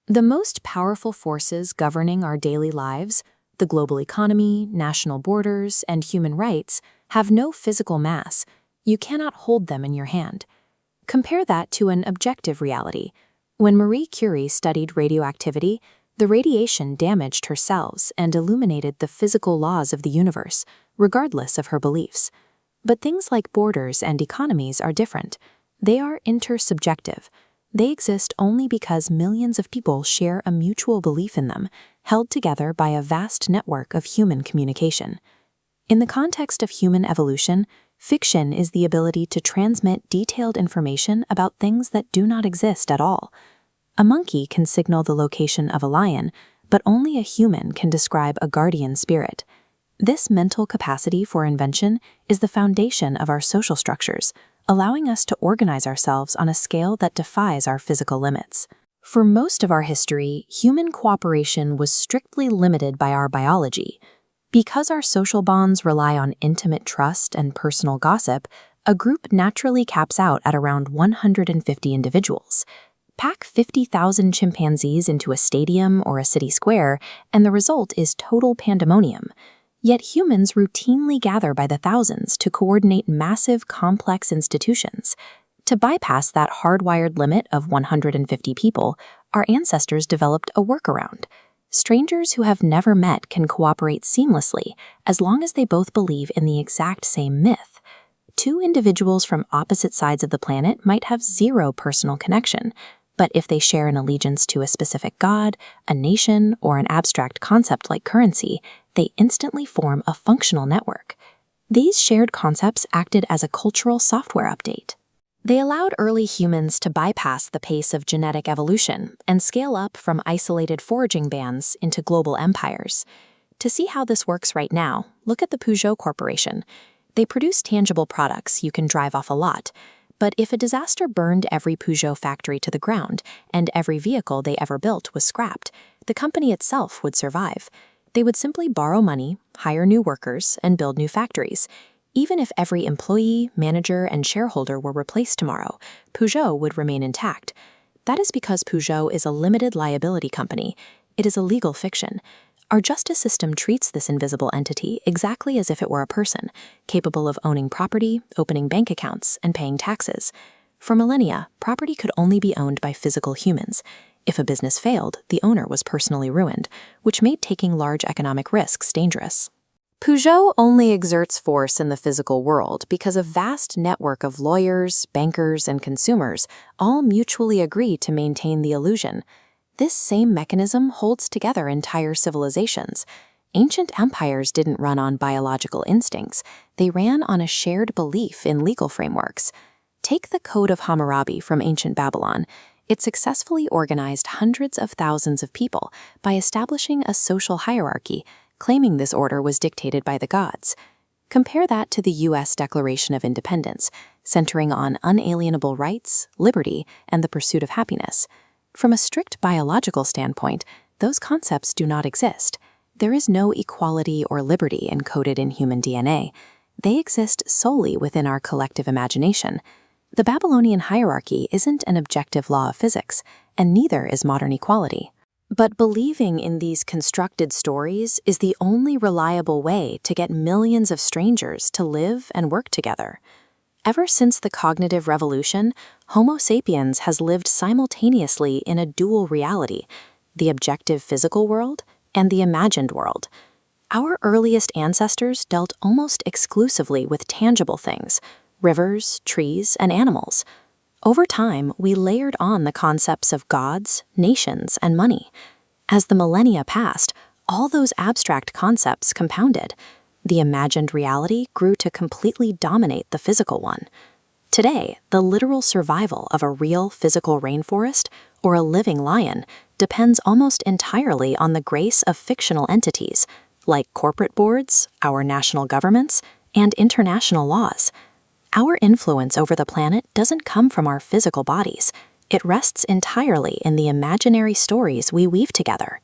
The most powerful forces governing our daily lives, the global economy, national borders, and human rights, have no physical mass. You cannot hold them in your hand. Compare that to an objective reality. When Marie Curie studied radioactivity, the radiation damaged her cells and illuminated the physical laws of the universe, regardless of her beliefs. But things like borders and economies are different. They are intersubjective. They exist only because millions of people share a mutual belief in them, held together by a vast network of human communication. In the context of human evolution, fiction is the ability to transmit detailed information about things that do not exist at all. A monkey can signal the location of a lion, but only a human can describe a guardian spirit. This mental capacity for invention is the foundation of our social structures, allowing us to organize ourselves on a scale that defies our physical limits. For most of our history, human cooperation was strictly limited by our biology. Because our social bonds rely on intimate trust and personal gossip, a group naturally caps out at around 150 individuals. Pack 50,000 chimpanzees into a stadium or a city square, and the result is total pandemonium. Yet humans routinely gather by the thousands to coordinate massive, complex institutions. To bypass that hardwired limit of 150 people, our ancestors developed a workaround. Strangers who have never met can cooperate seamlessly as long as they both believe in the exact same myth. Two individuals from opposite sides of the planet might have zero personal connection, but if they share an allegiance to a specific god, a nation, or an abstract concept like currency, they instantly form a functional network. These shared concepts acted as a cultural software update. They allowed early humans to bypass the pace of genetic evolution and scale up from isolated foraging bands into global empires. To see how this works right now, look at the Peugeot Corporation. They produce tangible products you can drive off a lot. But if a disaster burned every Peugeot factory to the ground and every vehicle they ever built was scrapped, the company itself would survive. They would simply borrow money, hire new workers, and build new factories. Even if every employee, manager, and shareholder were replaced tomorrow, Peugeot would remain intact. That is because Peugeot is a limited liability company. It is a legal fiction. Our justice system treats this invisible entity exactly as if it were a person, capable of owning property, opening bank accounts, and paying taxes. For millennia, property could only be owned by physical humans. If a business failed, the owner was personally ruined, which made taking large economic risks dangerous. Peugeot only exerts force in the physical world because a vast network of lawyers, bankers, and consumers all mutually agree to maintain the illusion. This same mechanism holds together entire civilizations. Ancient empires didn't run on biological instincts. They ran on a shared belief in legal frameworks. Take the Code of Hammurabi from ancient Babylon. It successfully organized hundreds of thousands of people by establishing a social hierarchy, claiming this order was dictated by the gods. Compare that to the U.S. Declaration of Independence, centering on unalienable rights, liberty, and the pursuit of happiness. From a strict biological standpoint, those concepts do not exist. There is no equality or liberty encoded in human DNA. They exist solely within our collective imagination. The Babylonian hierarchy isn't an objective law of physics, and neither is modern equality. But believing in these constructed stories is the only reliable way to get millions of strangers to live and work together. Ever since the cognitive revolution, Homo sapiens has lived simultaneously in a dual reality, the objective physical world and the imagined world. Our earliest ancestors dealt almost exclusively with tangible things, rivers, trees, and animals. Over time, we layered on the concepts of gods, nations, and money. As the millennia passed, all those abstract concepts compounded. The imagined reality grew to completely dominate the physical one. Today, the literal survival of a real physical rainforest or a living lion depends almost entirely on the grace of fictional entities, like corporate boards, our national governments, and international laws. Our influence over the planet doesn't come from our physical bodies. It rests entirely in the imaginary stories we weave together.